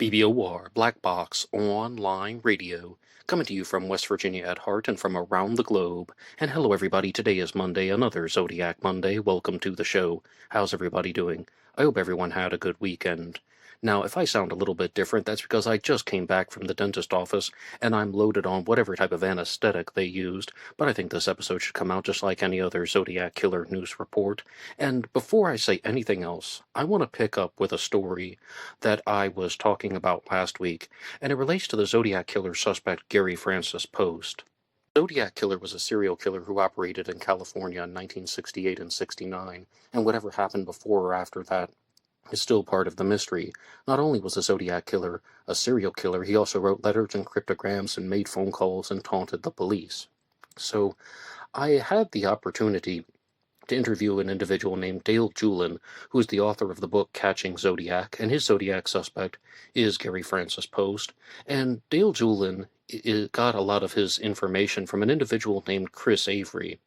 BBOR Black Box Online Radio, coming to you from West Virginia at heart and from around the globe. And hello everybody, today is Monday, another Zodiac Monday. Welcome to the show. How's everybody doing? I hope everyone had a good weekend. Now, if I sound a little bit different, that's because I just came back from the dentist office, and I'm loaded on whatever type of anesthetic they used, but I think this episode should come out just like any other Zodiac Killer news report. And before I say anything else, I want to pick up with a story that I was talking about last week, and it relates to the Zodiac Killer suspect Gary Francis Post. Zodiac Killer was a serial killer who operated in California in 1968 and 69, and whatever happened before or after that is still part of the mystery. Not only was the Zodiac Killer a serial killer, he also wrote letters and cryptograms and made phone calls and taunted the police. So I had the opportunity to interview an individual named Dale Julin, who is the author of the book Catching Zodiac, and his Zodiac suspect is Gary Francis Post. And Dale Julin got a lot of his information from an individual named Chris Avery.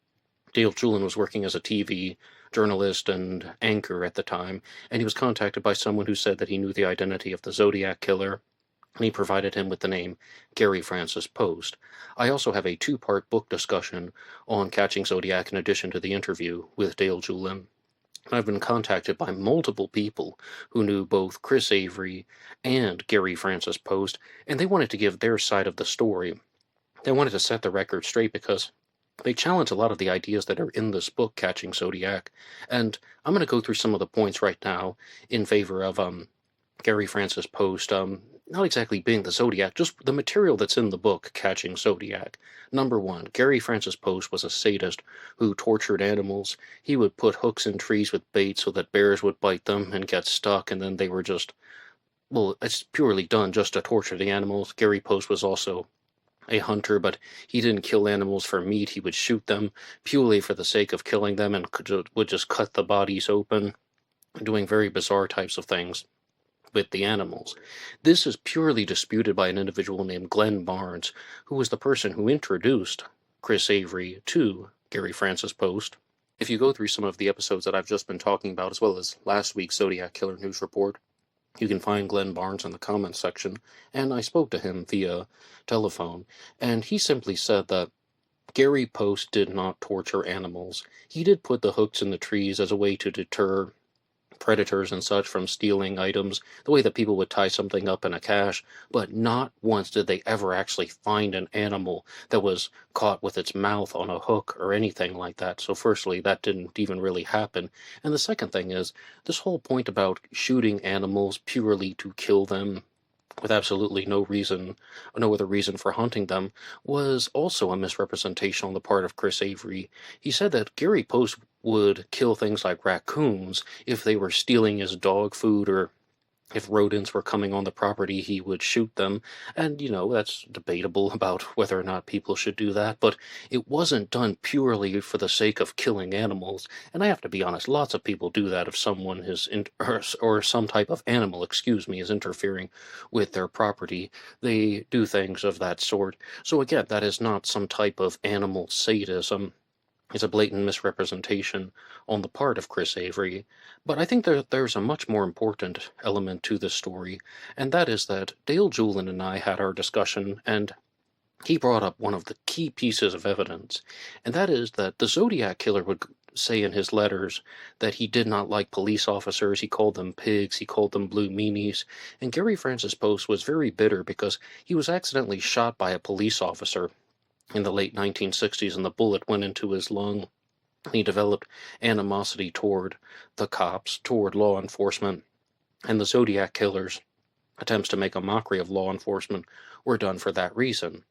Dale Julin was working as a TV journalist and anchor at the time, and he was contacted by someone who said that he knew the identity of the Zodiac Killer, and he provided him with the name Gary Francis Post. I also have a two-part book discussion on Catching Zodiac in addition to the interview with Dale Julin. I've been contacted by multiple people who knew both Chris Avery and Gary Francis Post, and they wanted to give their side of the story. They wanted to set the record straight because they challenge a lot of the ideas that are in this book, Catching Zodiac, and I'm going to go through some of the points right now in favor of Gary Francis Post, not exactly being the Zodiac, just the material that's in the book, Catching Zodiac. Number one, Gary Francis Post was a sadist who tortured animals. He would put hooks in trees with bait so that bears would bite them and get stuck, and then they were just, well, it's purely done just to torture the animals. Gary Post was also a hunter, but he didn't kill animals for meat. He would shoot them purely for the sake of killing them and would just cut the bodies open, doing very bizarre types of things with the animals. This is purely disputed by an individual named Glenn Barnes, who was the person who introduced Chris Avery to Gary Francis Post. If you go through some of the episodes that I've just been talking about, as well as last week's Zodiac Killer News Report, you can find Glenn Barnes in the comments section, and I spoke to him via telephone, and he simply said that Gary Post did not torture animals. He did put the hooks in the trees as a way to deter predators and such from stealing items, the way that people would tie something up in a cache, but not once did they ever actually find an animal that was caught with its mouth on a hook or anything like that. So firstly, that didn't even really happen. And the second thing is, this whole point about shooting animals purely to kill them with absolutely no other reason for hunting them, was also a misrepresentation on the part of Chris Avery. He said that Gary Post would kill things like raccoons if they were stealing his dog food, or if rodents were coming on the property, he would shoot them. And, that's debatable about whether or not people should do that, but it wasn't done purely for the sake of killing animals. And I have to be honest, lots of people do that if someone is, or some type of animal, is interfering with their property. They do things of that sort. So again, that is not some type of animal sadism. It's a blatant misrepresentation on the part of Chris Avery, but I think there's a much more important element to this story, and that is that Dale Julin and I had our discussion, and he brought up one of the key pieces of evidence, and that is that the Zodiac Killer would say in his letters that he did not like police officers. He called them pigs, he called them blue meanies, and Gary Francis Post was very bitter because he was accidentally shot by a police officer in the late 1960s, and the bullet went into his lung. He developed animosity toward the cops, toward law enforcement, and the Zodiac Killer's attempts to make a mockery of law enforcement were done for that reason.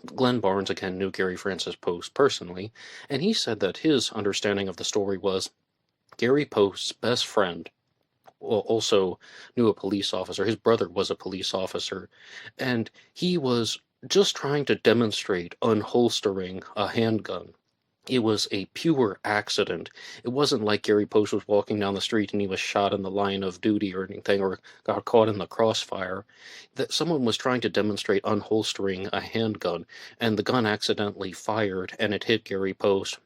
Glenn Barnes, again, knew Gary Francis Post personally, and he said that his understanding of the story was Gary Post's best friend also knew a police officer. His brother was a police officer, and he was just trying to demonstrate unholstering a handgun. It was a pure accident. It wasn't like Gary Post was walking down the street and he was shot in the line of duty or anything, or got caught in the crossfire. That someone was trying to demonstrate unholstering a handgun, and the gun accidentally fired, and it hit Gary Post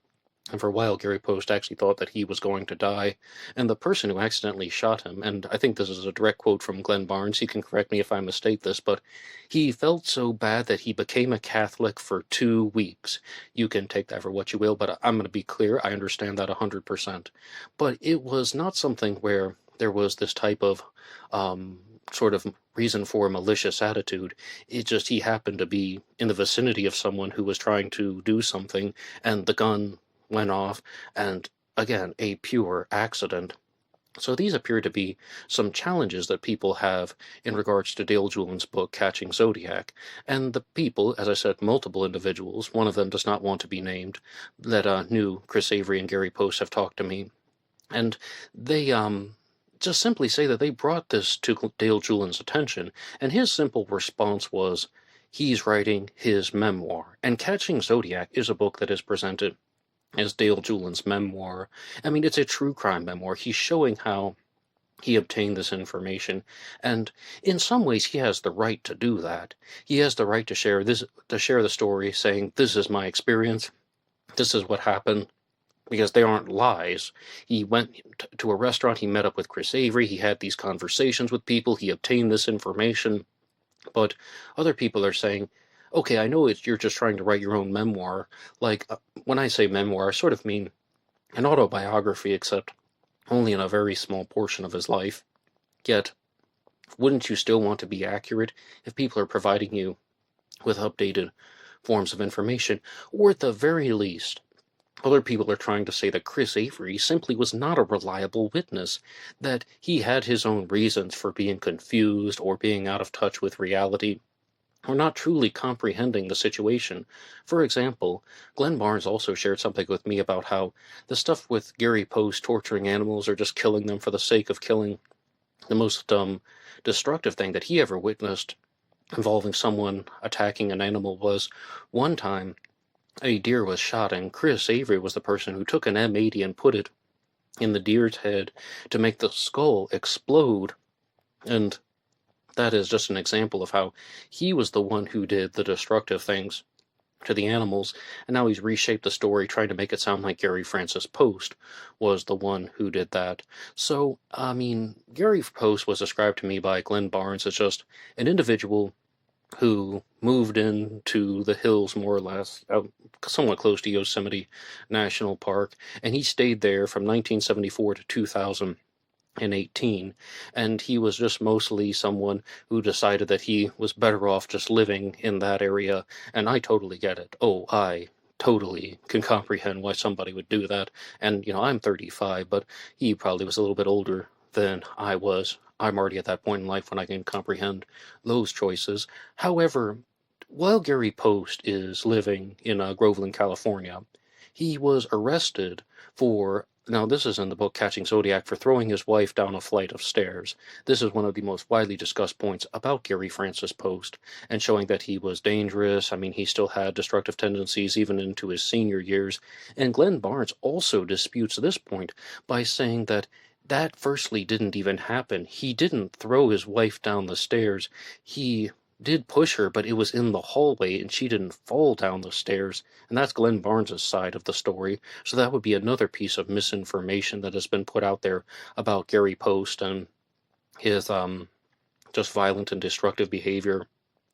And for a while, Gary Post actually thought that he was going to die. And the person who accidentally shot him, and I think this is a direct quote from Glenn Barnes, he can correct me if I mistake this, but he felt so bad that he became a Catholic for 2 weeks. You can take that for what you will, but I'm going to be clear, I understand that 100%. But it was not something where there was this type of sort of reason for a malicious attitude. It just, he happened to be in the vicinity of someone who was trying to do something, and the gun went off, and again, a pure accident. So these appear to be some challenges that people have in regards to Dale Julian's book, Catching Zodiac. And the people, as I said, multiple individuals, one of them does not want to be named, that knew Chris Avery and Gary Post have talked to me. And they just simply say that they brought this to Dale Julian's attention, and his simple response was, he's writing his memoir. And Catching Zodiac is a book that is presented as Dale Julian's memoir. I mean, it's a true crime memoir. He's showing how he obtained this information, and in some ways he has the right to do that. He has the right to share the story, saying, this is my experience, this is what happened, because they aren't lies. He went to a restaurant, he met up with Chris Avery, he had these conversations with people, he obtained this information. But other people are saying, okay, I know you're just trying to write your own memoir. Like, when I say memoir, I sort of mean an autobiography, except only in a very small portion of his life. Yet, wouldn't you still want to be accurate if people are providing you with updated forms of information? Or at the very least, other people are trying to say that Chris Avery simply was not a reliable witness, that he had his own reasons for being confused or being out of touch with reality, or not truly comprehending the situation. For example, Glenn Barnes also shared something with me about how the stuff with Gary Post torturing animals or just killing them for the sake of killing, the most destructive thing that he ever witnessed involving someone attacking an animal was one time a deer was shot, and Chris Avery was the person who took an M80 and put it in the deer's head to make the skull explode. And that is just an example of how he was the one who did the destructive things to the animals, and now he's reshaped the story, trying to make it sound like Gary Francis Post was the one who did that. So, I mean, Gary Post was described to me by Glenn Barnes as just an individual who moved into the hills, more or less, somewhat close to Yosemite National Park, and he stayed there from 1974 to 2018, and he was just mostly someone who decided that he was better off just living in that area, and I totally get it. Oh, I totally can comprehend why somebody would do that, and, I'm 35, but he probably was a little bit older than I was. I'm already at that point in life when I can comprehend those choices. However, while Gary Post is living in Groveland, California, he was arrested for, now this is in the book Catching Zodiac, for throwing his wife down a flight of stairs. This is one of the most widely discussed points about Gary Francis Post, and showing that he was dangerous. I mean, he still had destructive tendencies even into his senior years. And Glenn Barnes also disputes this point by saying that firstly didn't even happen. He didn't throw his wife down the stairs. He did push her, but it was in the hallway, and she didn't fall down the stairs. And that's Glenn Barnes' side of the story. So that would be another piece of misinformation that has been put out there about Gary Post and his just violent and destructive behavior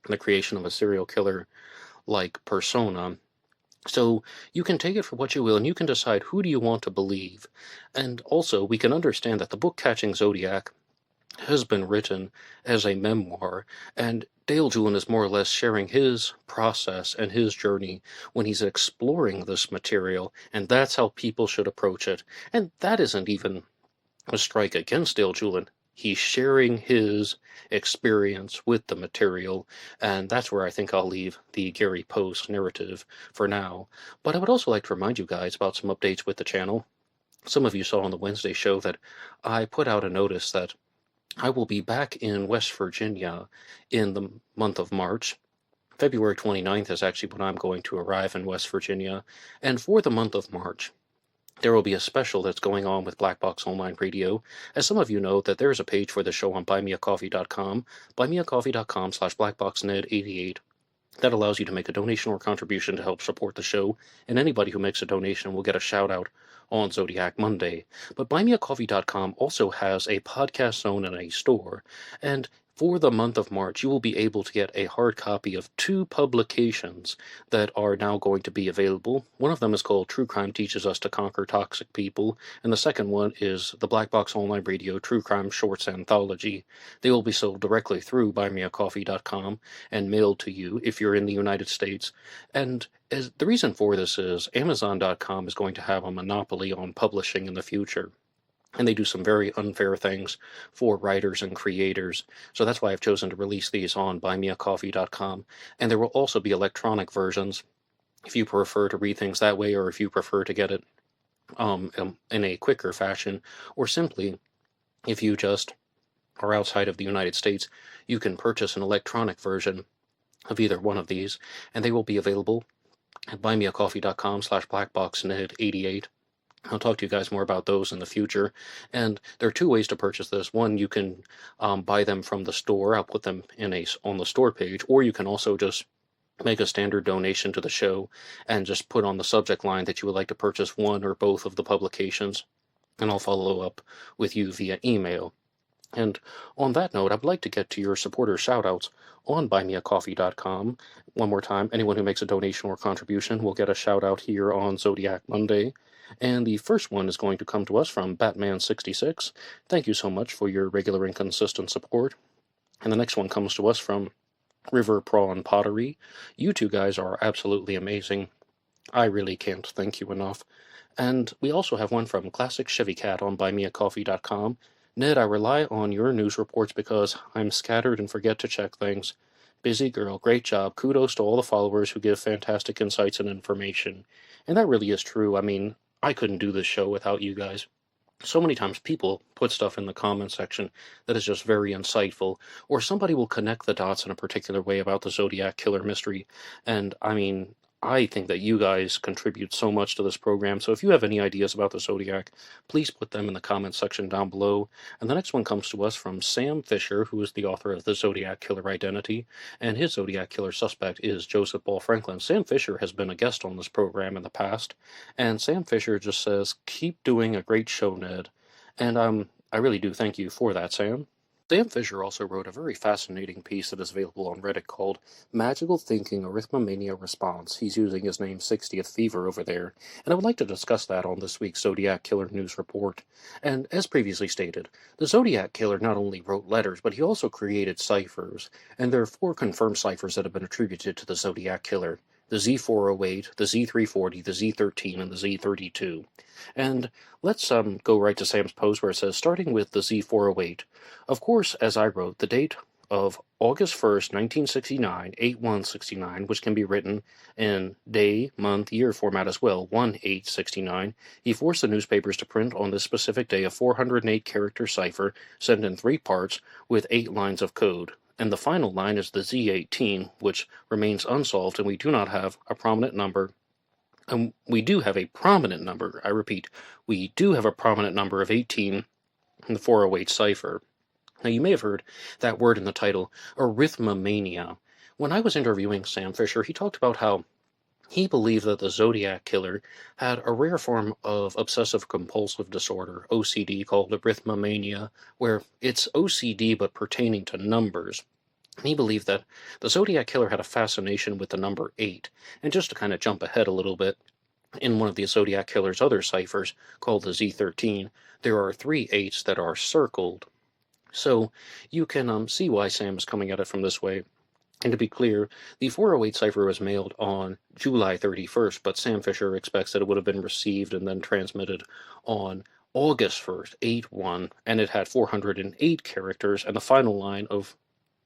and the creation of a serial killer-like persona. So you can take it for what you will, and you can decide who do you want to believe. And also, we can understand that the book Catching Zodiac has been written as a memoir, and Dale Julian is more or less sharing his process and his journey when he's exploring this material, and that's how people should approach it. And that isn't even a strike against Dale Julian. He's sharing his experience with the material, and that's where I think I'll leave the Gary Post narrative for now. But I would also like to remind you guys about some updates with the channel. Some of you saw on the Wednesday show that I put out a notice that I will be back in West Virginia in the month of March. February 29th is actually when I'm going to arrive in West Virginia, and for the month of March, there will be a special that's going on with BlackBoxOnlineRadio. As some of you know, that there is a page for the show on BuyMeACoffee.com, BuyMeACoffee.com/BlackBoxNed88. That allows you to make a donation or contribution to help support the show, and anybody who makes a donation will get a shout out on Zodiac Monday. But BuyMeACoffee.com also has a podcast zone and a store, and for the month of March, you will be able to get a hard copy of 2 publications that are now going to be available. One of them is called True Crime Teaches Us to Conquer Toxic People, and the second one is the BlackBoxOnlineRadio True Crime Shorts Anthology. They will be sold directly through BuyMeACoffee.com and mailed to you if you're in the United States. And the reason for this is Amazon.com is going to have a monopoly on publishing in the future. And they do some very unfair things for writers and creators. So that's why I've chosen to release these on BuyMeACoffee.com. And there will also be electronic versions if you prefer to read things that way, or if you prefer to get it in a quicker fashion, or simply if you just are outside of the United States, you can purchase an electronic version of either one of these, and they will be available at buymeacoffee.com/blackboxned88. I'll talk to you guys more about those in the future. And there are 2 ways to purchase this. One, you can buy them from the store. I'll put them on the store page, or you can also just make a standard donation to the show and just put on the subject line that you would like to purchase one or both of the publications, and I'll follow up with you via email. And on that note, I'd like to get to your supporter shoutouts on buymeacoffee.com. One more time, anyone who makes a donation or contribution will get a shout out here on Zodiac Monday. And the first one is going to come to us from Batman66. Thank you so much for your regular and consistent support. And the next one comes to us from River Prawn Pottery. You 2 guys are absolutely amazing. I really can't thank you enough. And we also have one from Classic Chevy Cat on buymeacoffee.com. Ned, I rely on your news reports because I'm scattered and forget to check things. Busy girl, great job. Kudos to all the followers who give fantastic insights and information. And that really is true. I mean, I couldn't do this show without you guys. So many times people put stuff in the comment section that is just very insightful, or somebody will connect the dots in a particular way about the Zodiac Killer mystery. And I mean, I think that you guys contribute so much to this program, so if you have any ideas about the Zodiac, please put them in the comment section down below. And the next one comes to us from Sam Fisher, who is the author of the Zodiac Killer Identity, and his Zodiac Killer suspect is Joseph Ball Franklin. Sam Fisher has been a guest on this program in the past, and Sam Fisher just says, "Keep doing a great show, Ned." And I really do thank you for that, Sam. Sam Fisher also wrote a very fascinating piece that is available on Reddit called Magical Thinking Arithmomania Response. He's using his name 60th Fever over there, and I would like to discuss that on this week's Zodiac Killer News Report. And as previously stated, the Zodiac Killer not only wrote letters, but he also created ciphers, and there are 4 confirmed ciphers that have been attributed to the Zodiac Killer: the Z408, the Z340, the Z13, and the Z32. And let's go right to Sam's post where it says, starting with the Z408. Of course, as I wrote, the date of August 1st, 1969, 8/1/69, which can be written in day, month, year format as well, 1/8/69, he forced the newspapers to print on this specific day a 408-character cipher sent in 3 parts with 8 lines of code. And the final line is the Z18, which remains unsolved, and we do not have a prominent number. And we do have a prominent number, I repeat, we do have a prominent number of 18 in the 408 cipher. Now, you may have heard that word in the title, arithmomania. When I was interviewing Sam Fisher, he talked about how he believed that the Zodiac Killer had a rare form of obsessive-compulsive disorder, OCD, called arithmomania, where it's OCD but pertaining to numbers. And he believed that the Zodiac Killer had a fascination with the number 8. And just to kind of jump ahead a little bit, in one of the Zodiac Killer's other ciphers, called the Z13, there are 3 8s that are circled. So you can see why Sam is coming at it from this way. And to be clear, the 408 cipher was mailed on July 31st, but Sam Fisher expects that it would have been received and then transmitted on August 1st, 8/1, and it had 408 characters, and the final line of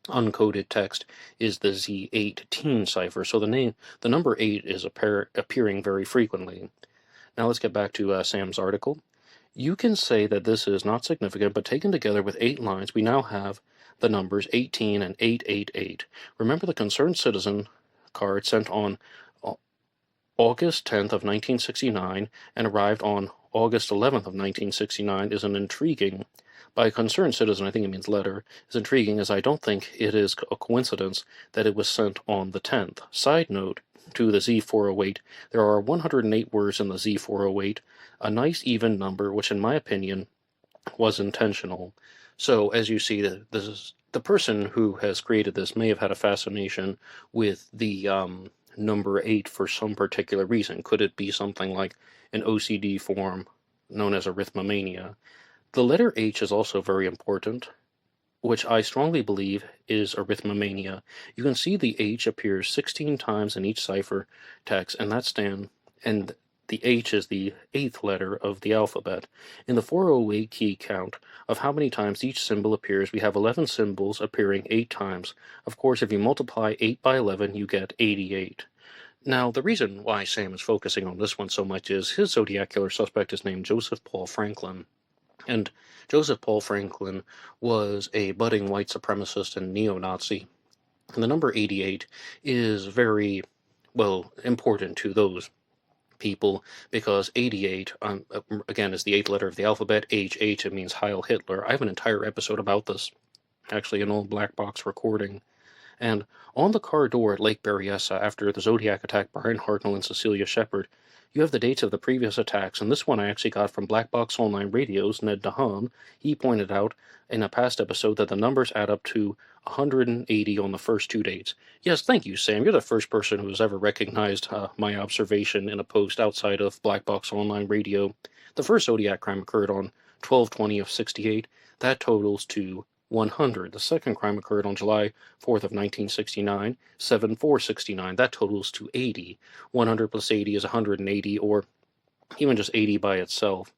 uncoded text is the Z18 cipher, so the number 8 is appearing very frequently. Now let's get back to Sam's article. You can say that this is not significant, but taken together with 8 lines, we now have the numbers 18 and 888. Remember, the Concerned Citizen card sent on August 10th of 1969 and arrived on August 11th of 1969 is an intriguing By concerned citizen, I think it means letter, is intriguing as I don't think it is a coincidence that it was sent on the 10th. Side note to the Z408, there are 108 words in the Z408, a nice even number, which in my opinion was intentional. So as you see, the person who has created this may have had a fascination with the number 8 for some particular reason. Could it be something like an OCD form known as arithmomania? The letter H is also very important, which I strongly believe is arithmomania. You can see the H appears 16 times in each cipher text, and and the H is the 8th letter of the alphabet. In the 408 key count of how many times each symbol appears, we have 11 symbols appearing 8 times. Of course, if you multiply 8 by 11, you get 88. Now, the reason why Sam is focusing on this one so much is his Zodiac killer suspect is named Joseph Paul Franklin. And Joseph Paul Franklin was a budding white supremacist and neo-Nazi. And the number 88 is very, well, important to those people because 88, again, is the 8th letter of the alphabet. HH, it means Heil Hitler. I have an entire episode about this, actually an old black box recording. And on the car door at Lake Berryessa after the Zodiac attacked Brian Hartnell and Cecilia Shepard, you have the dates of the previous attacks, and this one I actually got from BlackBoxOnlineRadio's Ned DeHaan. He pointed out in a past episode that the numbers add up to 180 on the first 2 dates. Yes, thank you, Sam. You're the first person who has ever recognized my observation in a post outside of Black Box Online Radio. The first Zodiac crime occurred on 12/20 of 68. That totals to 100. The second crime occurred on July 4th of 1969, 7/4/69. That totals to 80. 100 plus 80 is 180, or even just 80 by itself.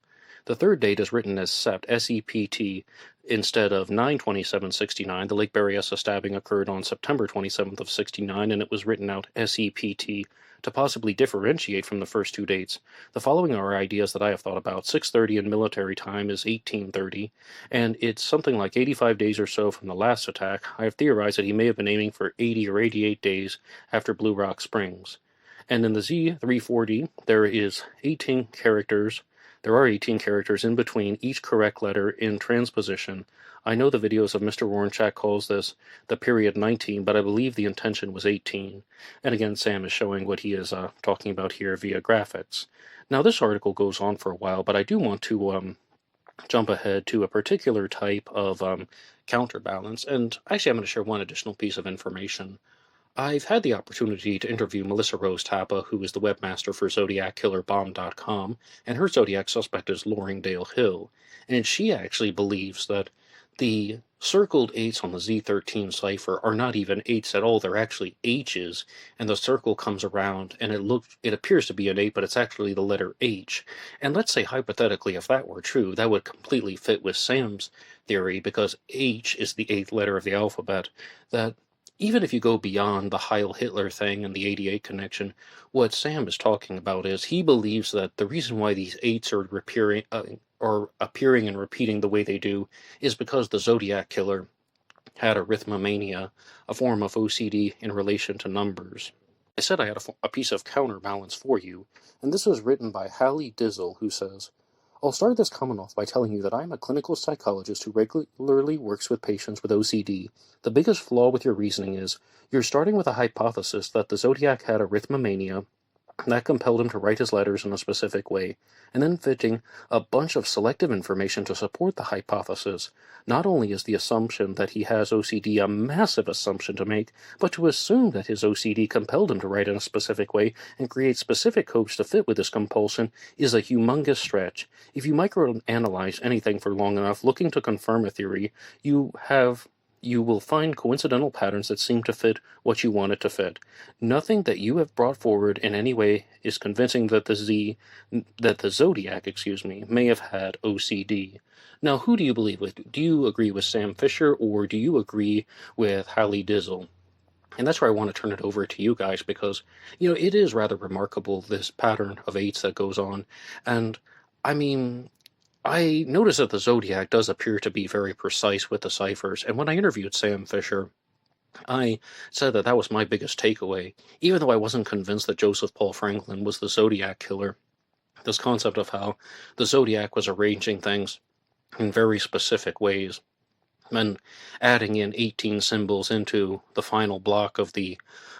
The third date is written as Sept, S-E-P-T, instead of 9/27/69. The Lake Berryessa stabbing occurred on September 27th of 69, and it was written out S-E-P-T to possibly differentiate from the first 2 dates. The following are ideas that I have thought about. 6:30 in military time is 1830, and it's something like 85 days or so from the last attack. I have theorized that he may have been aiming for 80 or 88 days after Blue Rock Springs. And in the Z340, there is 18 characters. There are 18 characters in between each correct letter in transposition. I know the videos of Mr. Warrenchak calls this the period 19, but I believe the intention was 18. And again, Sam is showing what he is talking about here via graphics. Now, this article goes on for a while, but I do want to jump ahead to a particular type of counterbalance. And actually, I'm going to share one additional piece of information. I've had the opportunity to interview Melissa Rose Tappa, who is the webmaster for ZodiacKillerBomb.com, and her Zodiac suspect is Loringdale Hill. And she actually believes that the circled 8s on the Z13 cipher are not even 8s at all, they're actually H's, and the circle comes around, and it appears to be an 8, but it's actually the letter H. And let's say, hypothetically, if that were true, that would completely fit with Sam's theory, because H is the 8th letter of the alphabet, that even if you go beyond the Heil Hitler thing and the 88 connection, what Sam is talking about is he believes that the reason why these 8s are appearing and repeating the way they do is because the Zodiac killer had arithmomania, a form of OCD in relation to numbers. I said I had a piece of counterbalance for you, and this was written by Hallie Dizzle, who says, I'll start this comment off by telling you that I am a clinical psychologist who regularly works with patients with OCD. The biggest flaw with your reasoning is you're starting with a hypothesis that the Zodiac had arithmomania, and that compelled him to write his letters in a specific way, and then fitting a bunch of selective information to support the hypothesis. Not only is the assumption that he has OCD a massive assumption to make, but to assume that his OCD compelled him to write in a specific way and create specific codes to fit with this compulsion is a humongous stretch. If you microanalyze anything for long enough, looking to confirm a theory, you will find coincidental patterns that seem to fit what you want it to fit. Nothing that you have brought forward in any way is convincing that the Zodiac, may have had OCD. Now, who do you believe with? Do you agree with Sam Fisher, or do you agree with Hallie Dizzle? And that's where I want to turn it over to you guys, because, it is rather remarkable, this pattern of 8s that goes on. And, I notice that the Zodiac does appear to be very precise with the ciphers, and when I interviewed Sam Fisher, I said that was my biggest takeaway. Even though I wasn't convinced that Joseph Paul Franklin was the Zodiac killer, this concept of how the Zodiac was arranging things in very specific ways, and adding in 18 symbols into the final block of the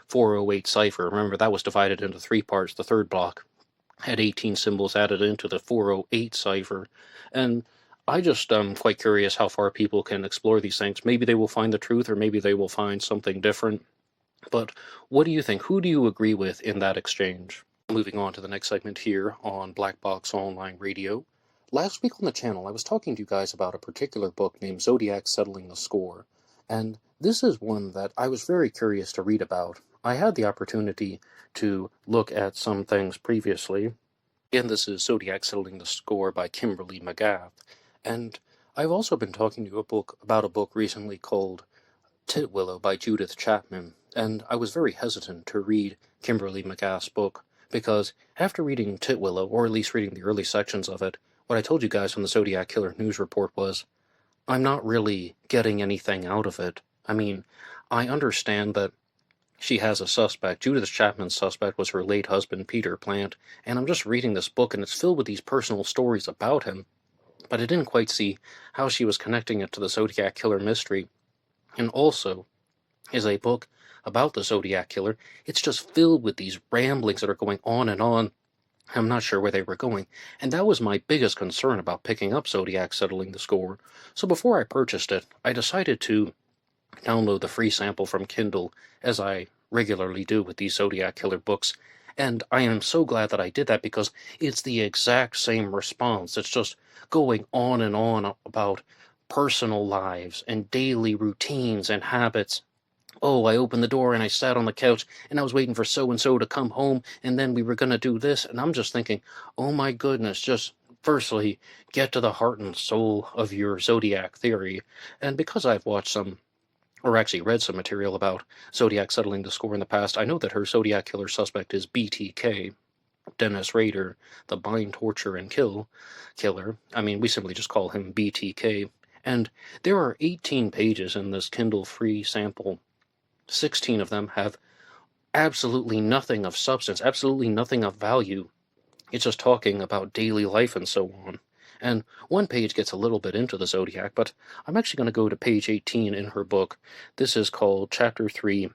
408 cipher. Remember, that was divided into three parts. The third block had 18 symbols added into the 408 cipher, and I just quite curious how far people can explore these things. Maybe they will find the truth, or maybe they will find something different. But what do you think? Who do you agree with in that exchange? Moving on to the next segment here on Black Box Online Radio. Last week on the channel, I was talking to you guys about a particular book named Zodiac Settling the Score, and this is one that I was very curious to read about. I had the opportunity to look at some things previously. Again, this is Zodiac Settling the Score by Kimberly McGath, and I've also been talking to you about a book recently called Titwillow by Judith Chapman, and I was very hesitant to read Kimberly McGath's book, because after reading Titwillow, or at least reading the early sections of it, what I told you guys on the Zodiac Killer News Report was, I'm not really getting anything out of it. I mean, I understand that she has a suspect. Judith Chapman's suspect was her late husband, Peter Plant, and I'm just reading this book, and it's filled with these personal stories about him, but I didn't quite see how she was connecting it to the Zodiac Killer mystery. And also, is a book about the Zodiac Killer. It's just filled with these ramblings that are going on and on. I'm not sure where they were going, and that was my biggest concern about picking up Zodiac Settling the Score. So before I purchased it, I decided to download the free sample from Kindle, as I regularly do with these Zodiac Killer books, and I am so glad that I did that, because it's the exact same response. It's just going on and on about personal lives and daily routines and habits. Oh, I opened the door and I sat on the couch and I was waiting for so-and-so to come home, and then we were going to do this, and I'm just thinking, oh my goodness, just firstly, get to the heart and soul of your Zodiac theory. And because I've watched some, or actually read some material about Zodiac Settling the Score in the past, I know that her Zodiac Killer suspect is BTK, Dennis Rader, the Bind, Torture, and Kill killer. I mean, we simply just call him BTK. And there are 18 pages in this Kindle free sample. 16 of them have absolutely nothing of substance, absolutely nothing of value. It's just talking about daily life and so on. And one page gets a little bit into the Zodiac, but I'm actually going to go to page 18 in her book. This is called Chapter 3,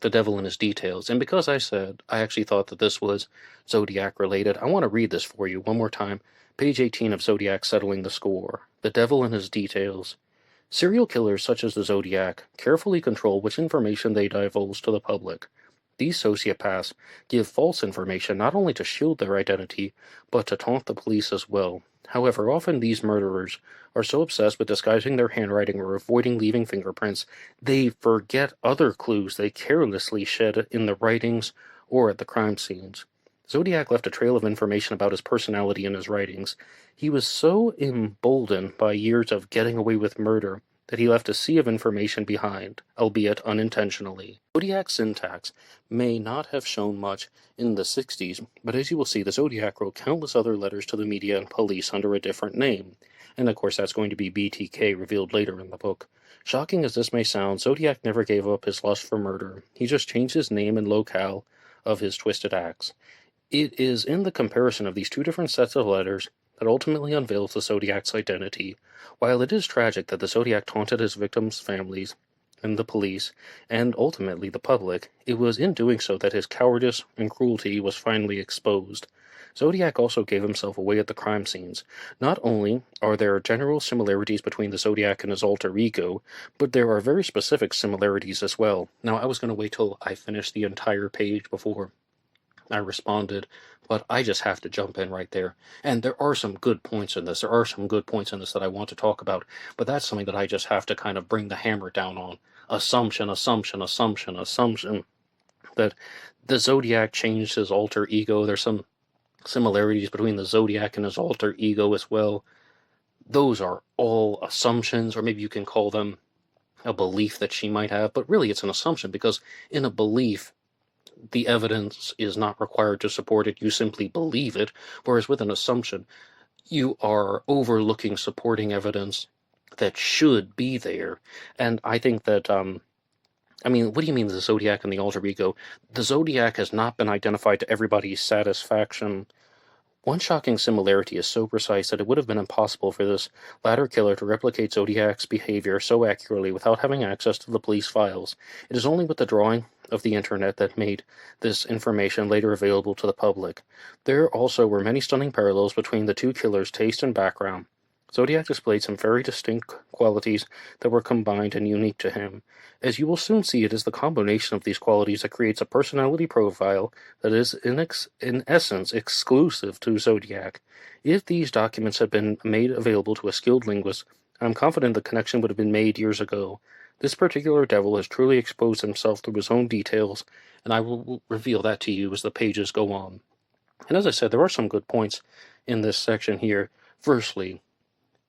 The Devil and His Details. And because I said I actually thought that this was Zodiac related, I want to read this for you one more time. Page 18 of Zodiac Settling the Score. The Devil and His Details. Serial killers such as the Zodiac carefully control which information they divulge to the public. These sociopaths give false information not only to shield their identity, but to taunt the police as well. However, often these murderers are so obsessed with disguising their handwriting or avoiding leaving fingerprints, they forget other clues they carelessly shed in the writings or at the crime scenes. Zodiac left a trail of information about his personality in his writings. He was so emboldened by years of getting away with murder that he left a sea of information behind, albeit unintentionally. Zodiac's syntax may not have shown much in the 60s, but as you will see, the Zodiac wrote countless other letters to the media and police under a different name. And of course, that's going to be BTK, revealed later in the book. Shocking as this may sound, Zodiac never gave up his lust for murder. He just changed his name and locale of his twisted acts. It is in the comparison of these two different sets of letters that ultimately unveils the Zodiac's identity. While it is tragic that the Zodiac taunted his victims' families, and the police, and ultimately the public, it was in doing so that his cowardice and cruelty was finally exposed. Zodiac also gave himself away at the crime scenes. Not only are there general similarities between the Zodiac and his alter ego, but there are very specific similarities as well. Now, I was going to wait till I finished the entire page before I responded, but I just have to jump in right there. And there are some good points in this. There are some good points in this that I want to talk about, but that's something that I just have to kind of bring the hammer down on. Assumption, that the Zodiac changed his alter ego. There's some similarities between the Zodiac and his alter ego as well. Those are all assumptions, or maybe you can call them a belief that she might have, but really it's an assumption, because in a belief, the evidence is not required to support it. You simply believe it. Whereas with an assumption, you are overlooking supporting evidence that should be there. And I think that, what do you mean the Zodiac and the alter ego? The Zodiac has not been identified to everybody's satisfaction One shocking similarity is so precise that it would have been impossible for this latter killer to replicate Zodiac's behavior so accurately without having access to the police files. It is only with the drawing of the internet that made this information later available to the public. There also were many stunning parallels between the two killers' taste and background. Zodiac displayed some very distinct qualities that were combined and unique to him. As you will soon see, it is the combination of these qualities that creates a personality profile that is, in essence, exclusive to Zodiac. If these documents had been made available to a skilled linguist, I am confident the connection would have been made years ago. This particular devil has truly exposed himself through his own details, and I will reveal that to you as the pages go on. And as I said, there are some good points in this section here. Firstly,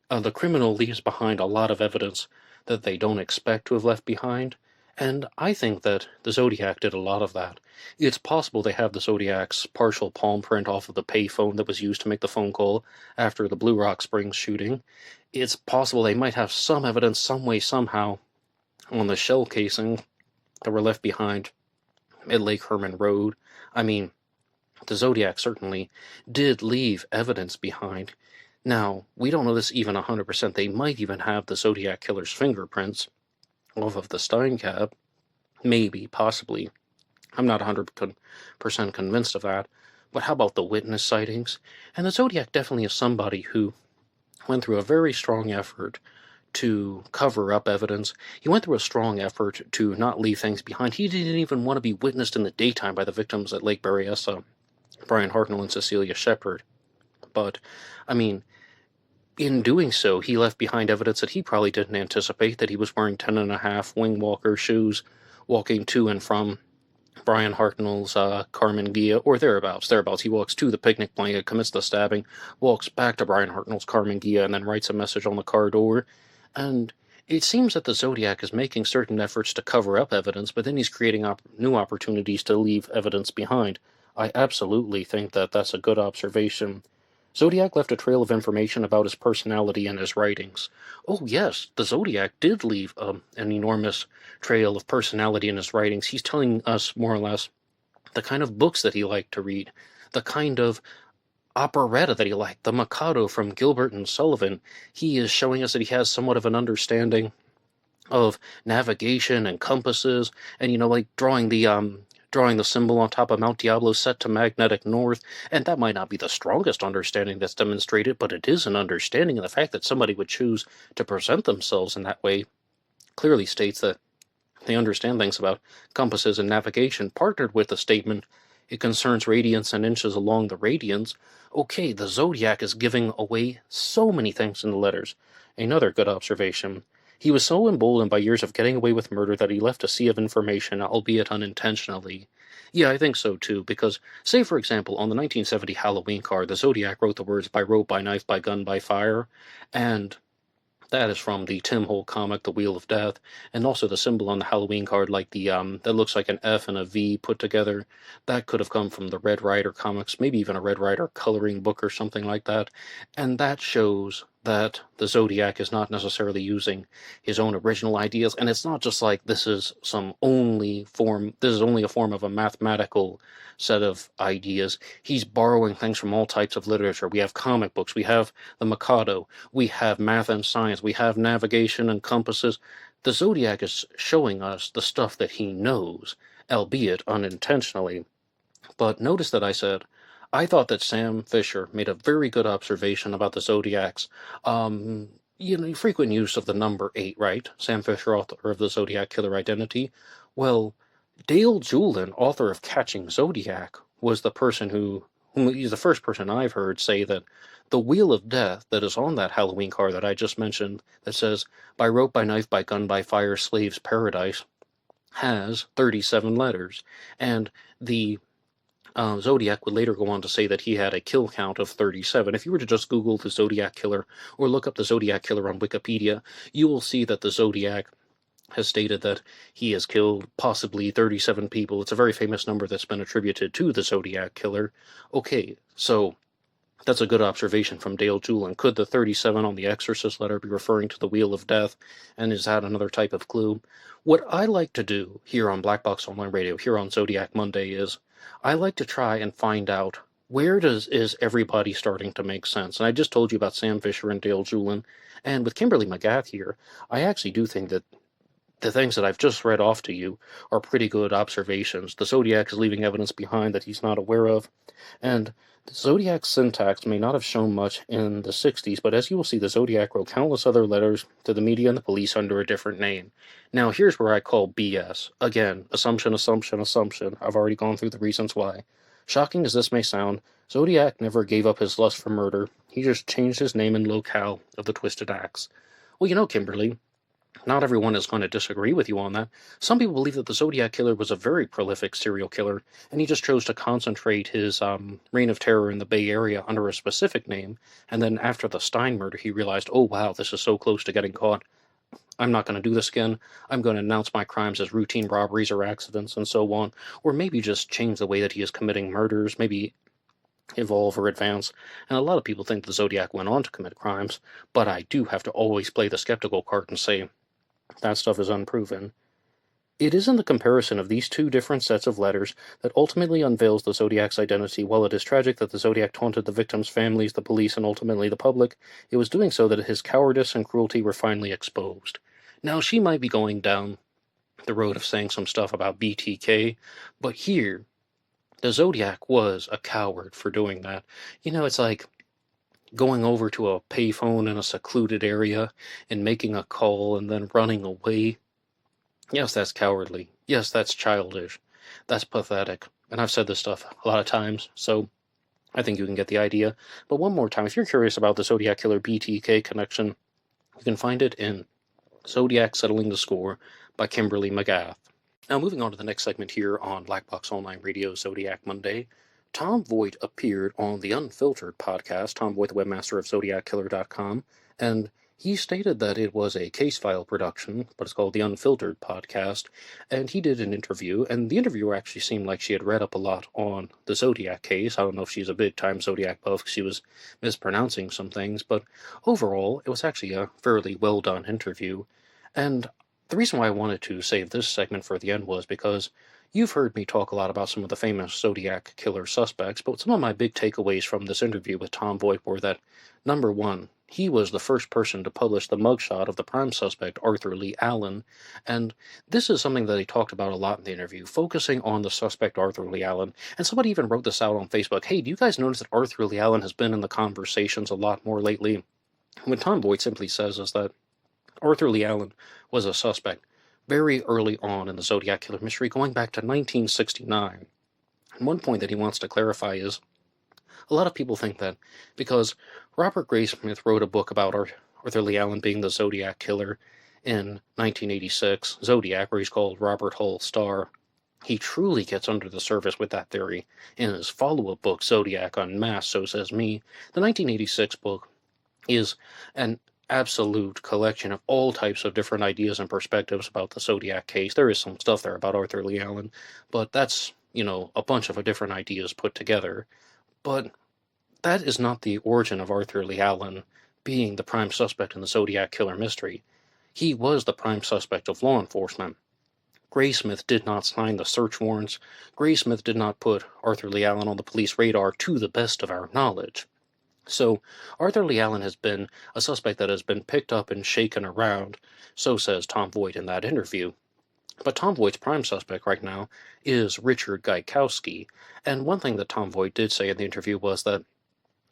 the criminal leaves behind a lot of evidence that they don't expect to have left behind, and I think that the Zodiac did a lot of that. It's possible they have the Zodiac's partial palm print off of the payphone that was used to make the phone call after the Blue Rock Springs shooting. It's possible they might have some evidence some way, somehow, on the shell casing that were left behind at Lake Herman Road. I mean, the Zodiac certainly did leave evidence behind. Now, we don't know this even 100%. They might even have the Zodiac killer's fingerprints off of the Stein cab. Maybe, possibly. I'm not 100% convinced of that. But how about the witness sightings? And the Zodiac definitely is somebody who went through a very strong effort to cover up evidence. He went through a strong effort to not leave things behind. He didn't even want to be witnessed in the daytime by the victims at Lake Berryessa, Brian Hartnell and Cecilia Shepard. But, I mean, in doing so, he left behind evidence that he probably didn't anticipate, that he was wearing 10.5 wing walker shoes, walking to and from Brian Hartnell's Carmen Gia, or thereabouts. He walks to the picnic blanket, commits the stabbing, walks back to Brian Hartnell's Carmen Gia, and then writes a message on the car door. And it seems that the Zodiac is making certain efforts to cover up evidence, but then he's creating new opportunities to leave evidence behind. I absolutely think that that's a good observation. Zodiac left a trail of information about his personality and his writings. Oh yes, the Zodiac did leave an enormous trail of personality in his writings. He's telling us, more or less, the kind of books that he liked to read, the kind of operetta that he liked, the Mikado from Gilbert and Sullivan. He is showing us that he has somewhat of an understanding of navigation and compasses, and, like drawing the symbol on top of Mount Diablo set to magnetic north, and that might not be the strongest understanding that's demonstrated, but it is an understanding, and the fact that somebody would choose to present themselves in that way clearly states that they understand things about compasses and navigation, partnered with the statement, it concerns radiance and inches along the radians. Okay, the Zodiac is giving away so many things in the letters. Another good observation. He was so emboldened by years of getting away with murder that he left a sea of information, albeit unintentionally. Yeah, I think so too, because, say for example, on the 1970 Halloween card, the Zodiac wrote the words, by rope, by knife, by gun, by fire, and that is from the Tim Holt comic, The Wheel of Death, and also the symbol on the Halloween card, like that looks like an F and a V put together. That could have come from the Red Rider comics, maybe even a Red Rider coloring book or something like that. And that shows that the Zodiac is not necessarily using his own original ideas, and it's not just like this is only a form of a mathematical set of ideas. He's borrowing things from all types of literature. We have comic books, we have the Mikado, we have math and science, we have navigation and compasses. The Zodiac is showing us the stuff that he knows, albeit unintentionally. But notice that I said, I thought that Sam Fisher made a very good observation about the Zodiac's frequent use of the number 8, right? Sam Fisher, author of the Zodiac Killer Identity. Well, Dale Julin, author of Catching Zodiac, was the person he's the first person I've heard say that the Wheel of Death that is on that Halloween card that I just mentioned, that says, by rope, by knife, by gun, by fire, slave's paradise, has 37 letters. And the Zodiac would later go on to say that he had a kill count of 37. If you were to just Google the Zodiac Killer, or look up the Zodiac Killer on Wikipedia, you will see that the Zodiac has stated that he has killed possibly 37 people. It's a very famous number that's been attributed to the Zodiac Killer. Okay, so that's a good observation from Dale Julin. Could the 37 on the Exorcist letter be referring to the Wheel of Death? And is that another type of clue? What I like to do here on Black Box Online Radio, here on Zodiac Monday, is I like to try and find out Where is everybody starting to make sense? And I just told you about Sam Fisher and Dale Julin, and with Kimberly McGath here, I actually do think that the things that I've just read off to you are pretty good observations. The Zodiac is leaving evidence behind that he's not aware of, and the Zodiac's syntax may not have shown much in the 60s, but as you will see, the Zodiac wrote countless other letters to the media and the police under a different name. Now, here's where I call BS. Again, assumption, assumption, assumption. I've already gone through the reasons why. Shocking as this may sound, Zodiac never gave up his lust for murder. He just changed his name and locale of the twisted axe. Well, you know, Kimberly, not everyone is going to disagree with you on that. Some people believe that the Zodiac Killer was a very prolific serial killer, and he just chose to concentrate his reign of terror in the Bay Area under a specific name, and then after the Stein murder, he realized, oh wow, this is so close to getting caught. I'm not going to do this again. I'm going to announce my crimes as routine robberies or accidents and so on, or maybe just change the way that he is committing murders, maybe evolve or advance. And a lot of people think the Zodiac went on to commit crimes, but I do have to always play the skeptical card and say, that stuff is unproven. It is in the comparison of these two different sets of letters that ultimately unveils the Zodiac's identity. While it is tragic that the Zodiac taunted the victims' families, the police, and ultimately the public, it was doing so that his cowardice and cruelty were finally exposed. Now, she might be going down the road of saying some stuff about BTK, but here, the Zodiac was a coward for doing that. You know, it's like going over to a payphone in a secluded area and making a call and then running away. Yes, that's cowardly. Yes, that's childish. That's pathetic. And I've said this stuff a lot of times, so I think you can get the idea. But one more time, if you're curious about the Zodiac Killer BTK connection, you can find it in Zodiac Settling the Score by Kimberly McGath. Now, moving on to the next segment here on Black Box Online Radio Zodiac Monday, Tom Voigt appeared on the Unfiltered podcast, Tom Voigt, the webmaster of ZodiacKiller.com, and he stated that it was a case file production, but it's called the Unfiltered podcast, and he did an interview, and the interviewer actually seemed like she had read up a lot on the Zodiac case. I don't know if she's a big-time Zodiac buff because she was mispronouncing some things, but overall, it was actually a fairly well-done interview, and the reason why I wanted to save this segment for the end was because you've heard me talk a lot about some of the famous Zodiac killer suspects, but some of my big takeaways from this interview with Tom Voigt were that, number one, he was the first person to publish the mugshot of the prime suspect, Arthur Lee Allen, and this is something that he talked about a lot in the interview, focusing on the suspect Arthur Lee Allen, and somebody even wrote this out on Facebook. Hey, do you guys notice that Arthur Lee Allen has been in the conversations a lot more lately? What Tom Voigt simply says is that Arthur Lee Allen was a suspect very early on in the Zodiac Killer mystery, going back to 1969. And one point that he wants to clarify is, a lot of people think that because Robert Graysmith wrote a book about Arthur Lee Allen being the Zodiac Killer in 1986, Zodiac, where he's called Robert Hull Star, he truly gets under the surface with that theory in his follow-up book, Zodiac Unmasked, So Says Me. The 1986 book is an absolute collection of all types of different ideas and perspectives about the Zodiac case. There is some stuff there about Arthur Lee Allen, but that's, a bunch of different ideas put together. But that is not the origin of Arthur Lee Allen being the prime suspect in the Zodiac Killer mystery. He was the prime suspect of law enforcement. Graysmith did not sign the search warrants. Graysmith did not put Arthur Lee Allen on the police radar to the best of our knowledge. So, Arthur Lee Allen has been a suspect that has been picked up and shaken around, so says Tom Voigt in that interview. But Tom Voigt's prime suspect right now is Richard Gaikowski, and one thing that Tom Voigt did say in the interview was that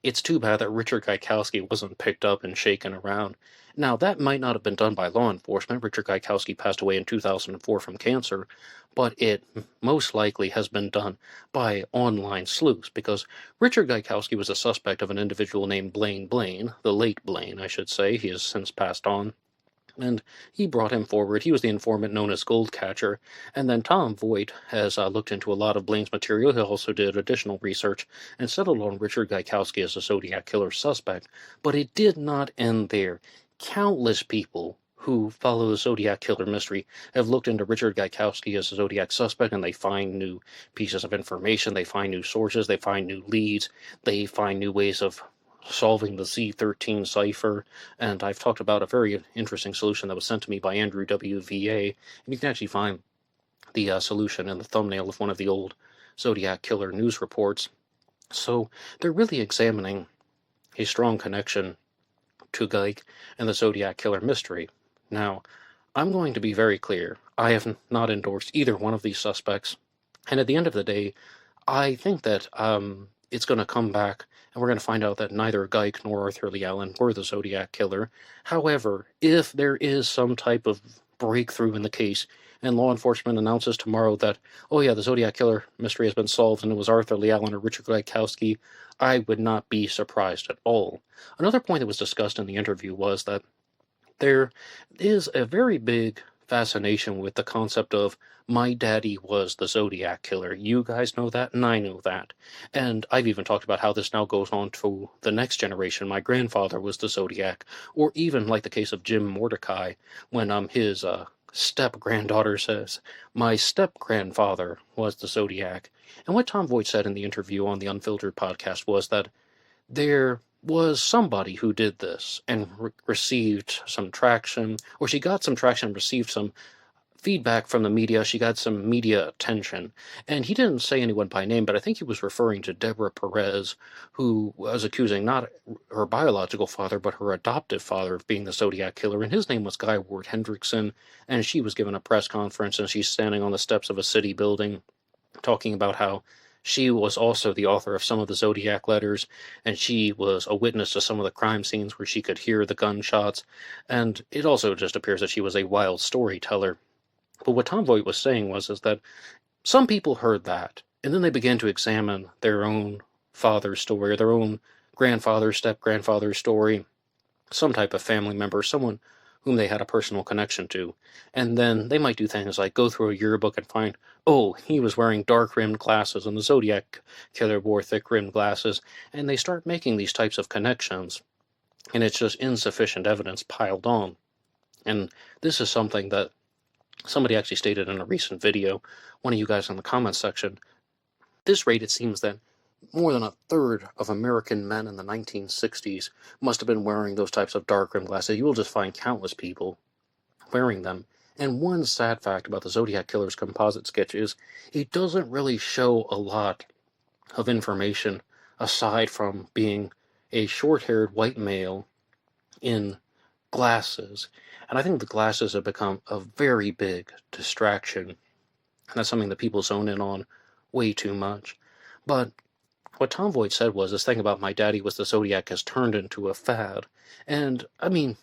it's too bad that Richard Gaikowski wasn't picked up and shaken around. Now, that might not have been done by law enforcement. Richard Gaikowski passed away in 2004 from cancer, but it most likely has been done by online sleuths, because Richard Gaikowski was a suspect of an individual named Blaine Blaine, the late Blaine, I should say. He has since passed on. And he brought him forward. He was the informant known as Goldcatcher. And then Tom Voigt has looked into a lot of Blaine's material. He also did additional research and settled on Richard Gaikowski as a Zodiac Killer suspect. But it did not end there. Countless people who follow the Zodiac Killer mystery have looked into Richard Gaikowski as a Zodiac suspect, and they find new pieces of information, they find new sources, they find new leads, they find new ways of solving the Z13 cipher, and I've talked about a very interesting solution that was sent to me by Andrew WVA, and you can actually find the solution in the thumbnail of one of the old Zodiac Killer news reports. So they're really examining a strong connection to Geik and the Zodiac Killer mystery. Now, I'm going to be very clear. I have not endorsed either one of these suspects. And at the end of the day, I think that it's going to come back, and we're going to find out that neither Geik nor Arthur Lee Allen were the Zodiac Killer. However, if there is some type of breakthrough in the case, and law enforcement announces tomorrow that, oh yeah, the Zodiac Killer mystery has been solved and it was Arthur Lee Allen or Richard Geikowski, I would not be surprised at all. Another point that was discussed in the interview was that there is a very big fascination with the concept of my daddy was the Zodiac Killer. You guys know that, and I know that. And I've even talked about how this now goes on to the next generation. My grandfather was the Zodiac, or even like the case of Jim Mordecai, when his step-granddaughter says, my step-grandfather was the Zodiac. And what Tom Voigt said in the interview on the Unfiltered podcast was that there was somebody who did this and received some traction, or she got some traction, received some feedback from the media, she got some media attention. And he didn't say anyone by name, but I think he was referring to Deborah Perez, who was accusing not her biological father, but her adoptive father of being the Zodiac Killer. And his name was Guy Ward Hendrickson. And she was given a press conference, and she's standing on the steps of a city building talking about how she was also the author of some of the Zodiac letters, and she was a witness to some of the crime scenes where she could hear the gunshots, and it also just appears that she was a wild storyteller. But what Tom Voigt was saying is that some people heard that, and then they began to examine their own father's story, or their own grandfather's, step-grandfather's story, some type of family member, someone whom they had a personal connection to. And then they might do things like go through a yearbook and find, oh, he was wearing dark-rimmed glasses, and the Zodiac Killer wore thick-rimmed glasses, and they start making these types of connections, and it's just insufficient evidence piled on. And this is something that somebody actually stated in a recent video, one of you guys in the comments section. At this rate, it seems that more than a third of American men in the 1960s must have been wearing those types of dark-rimmed glasses. You will just find countless people wearing them. And one sad fact about the Zodiac Killer's composite sketch is it doesn't really show a lot of information aside from being a short-haired white male in glasses. And I think the glasses have become a very big distraction. And that's something that people zone in on way too much. But what Tom Voigt said was, this thing about my daddy was the Zodiac has turned into a fad. And, I mean,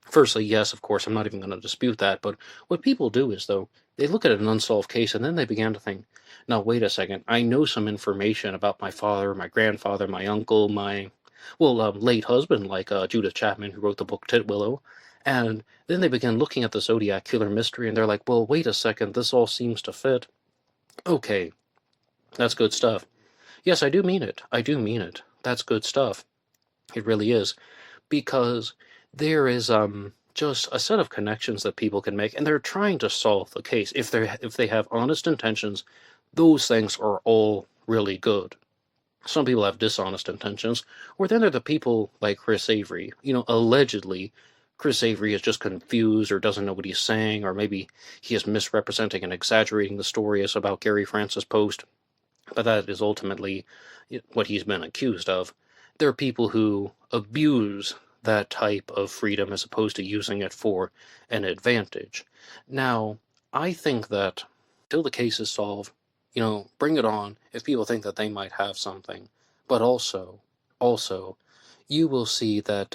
firstly, yes, of course, I'm not even going to dispute that, but what people do is, though, they look at an unsolved case and then they began to think, now, wait a second, I know some information about my father, my grandfather, my uncle, my, late husband, like Judith Chapman, who wrote the book Titwillow, and then they begin looking at the Zodiac Killer mystery and they're like, well, wait a second, this all seems to fit. Okay, that's good stuff. Yes, I do mean it. I do mean it. That's good stuff. It really is. Because there is just a set of connections that people can make, and they're trying to solve the case. If they have honest intentions, those things are all really good. Some people have dishonest intentions, or then there are the people like Chris Avery. Allegedly, Chris Avery is just confused or doesn't know what he's saying, or maybe he is misrepresenting and exaggerating the story as about Gary Francis Post. But that is ultimately what he's been accused of. There are people who abuse that type of freedom as opposed to using it for an advantage. Now, I think that till the case is solved, bring it on if people think that they might have something. But also, you will see that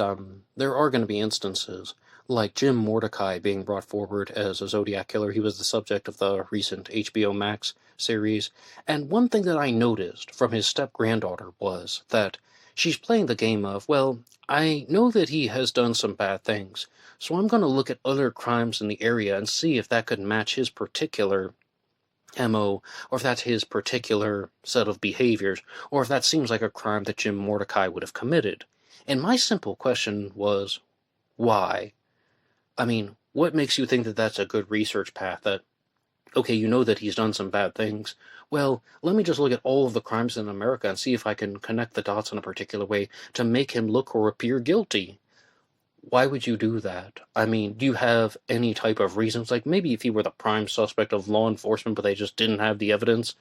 there are going to be instances like Jim Mordecai being brought forward as a Zodiac Killer. He was the subject of the recent HBO Max series. And one thing that I noticed from his step-granddaughter was that she's playing the game of, well, I know that he has done some bad things, so I'm going to look at other crimes in the area and see if that could match his particular MO, or if that's his particular set of behaviors, or if that seems like a crime that Jim Mordecai would have committed. And my simple question was, why? I mean, what makes you think that that's a good research path? That, okay, you know that he's done some bad things. Well, let me just look at all of the crimes in America and see if I can connect the dots in a particular way to make him look or appear guilty. Why would you do that? I mean, do you have any type of reasons? Like maybe if he were the prime suspect of law enforcement, but they just didn't have the evidence,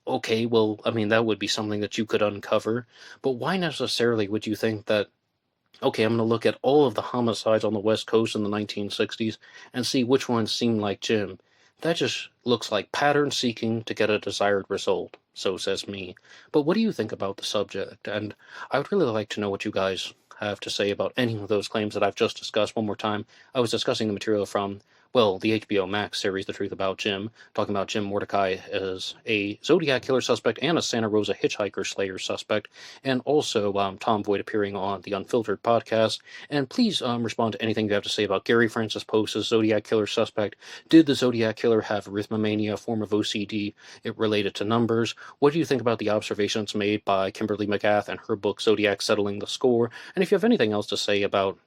okay, well, I mean, that would be something that you could uncover, but why necessarily would you think that, okay, I'm going to look at all of the homicides on the West Coast in the 1960s and see which ones seem like Jim? That just looks like pattern seeking to get a desired result, so says me. But what do you think about the subject? And I would really like to know what you guys have to say about any of those claims that I've just discussed. One more time, I was discussing the material from, well, the HBO Max series, The Truth About Jim, talking about Jim Mordecai as a Zodiac killer suspect and a Santa Rosa hitchhiker slayer suspect, and also Tom Voigt appearing on the Unfiltered podcast. And please respond to anything you have to say about Gary Francis Post's Zodiac killer suspect. Did the Zodiac killer have arithmomania, a form of OCD it related to numbers? What do you think about the observations made by Kimberly McGath and her book Zodiac Settling the Score? And if you have anything else to say about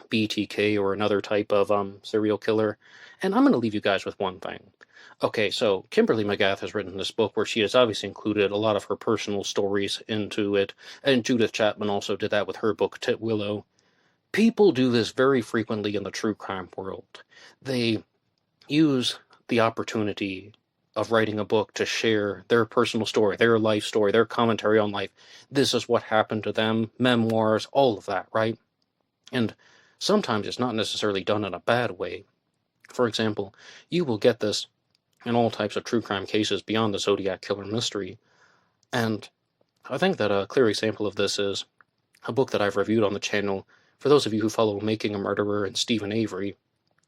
BTK or another type of serial killer. And I'm going to leave you guys with one thing. Okay, so Kimberly McGath has written this book where she has obviously included a lot of her personal stories into it, and Judith Chapman also did that with her book Titwillow. People do this very frequently in the true crime world. They use the opportunity of writing a book to share their personal story, their life story, their commentary on life. This is what happened to them, memoirs, all of that, right? And sometimes it's not necessarily done in a bad way. For example, you will get this in all types of true crime cases beyond the Zodiac killer mystery. And I think that a clear example of this is a book that I've reviewed on the channel. For those of you who follow Making a Murderer and Stephen Avery,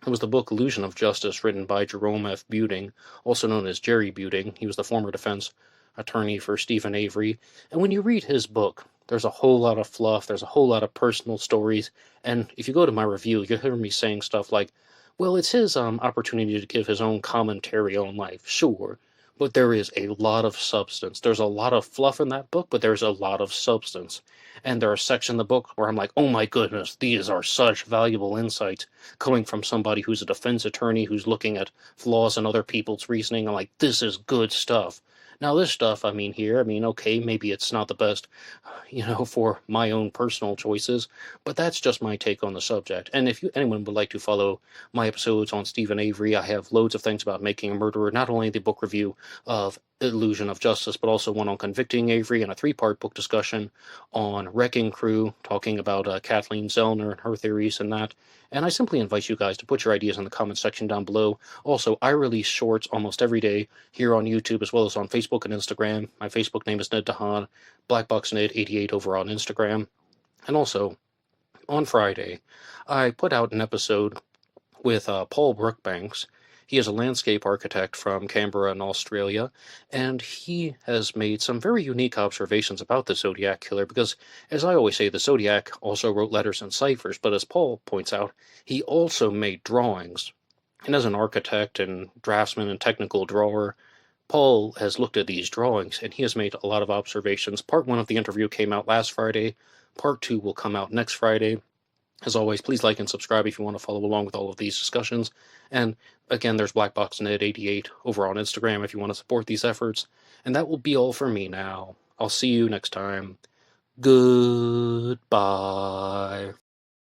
it was the book Illusion of Justice, written by Jerome F. Buting, also known as Jerry Buting. He was the former defense attorney for Stephen Avery. And when you read his book, there's a whole lot of fluff, there's a whole lot of personal stories, and if you go to my review, you'll hear me saying stuff like, well, it's his opportunity to give his own commentary on life, sure, but there is a lot of substance. There's a lot of fluff in that book, but there's a lot of substance. And there are sections in the book where I'm like, oh my goodness, these are such valuable insights coming from somebody who's a defense attorney who's looking at flaws in other people's reasoning. I'm like, this is good stuff. Now, this stuff, okay, maybe it's not the best, for my own personal choices, but that's just my take on the subject. And if anyone would like to follow my episodes on Stephen Avery, I have loads of things about Making a Murderer, not only the book review of Illusion of Justice, but also one on Convicting Avery and a 3-part book discussion on Wrecking Crew, talking about Kathleen Zellner and her theories and that. And I simply invite you guys to put your ideas in the comment section down below. Also, I release shorts almost every day here on YouTube as well as on Facebook and Instagram. My Facebook name is Ned Dahan, BlackBoxNed88 over on Instagram. And also, on Friday, I put out an episode with Paul Brookbanks. He is a landscape architect from Canberra in Australia, and he has made some very unique observations about the Zodiac killer because, as I always say, the Zodiac also wrote letters and ciphers, but as Paul points out, he also made drawings. And as an architect and draftsman and technical drawer, Paul has looked at these drawings, and he has made a lot of observations. Part 1 of the interview came out last Friday. Part 2 will come out next Friday. As always, please like and subscribe if you want to follow along with all of these discussions. And again, there's BlackBoxNed88 over on Instagram if you want to support these efforts. And that will be all for me now. I'll see you next time. Goodbye.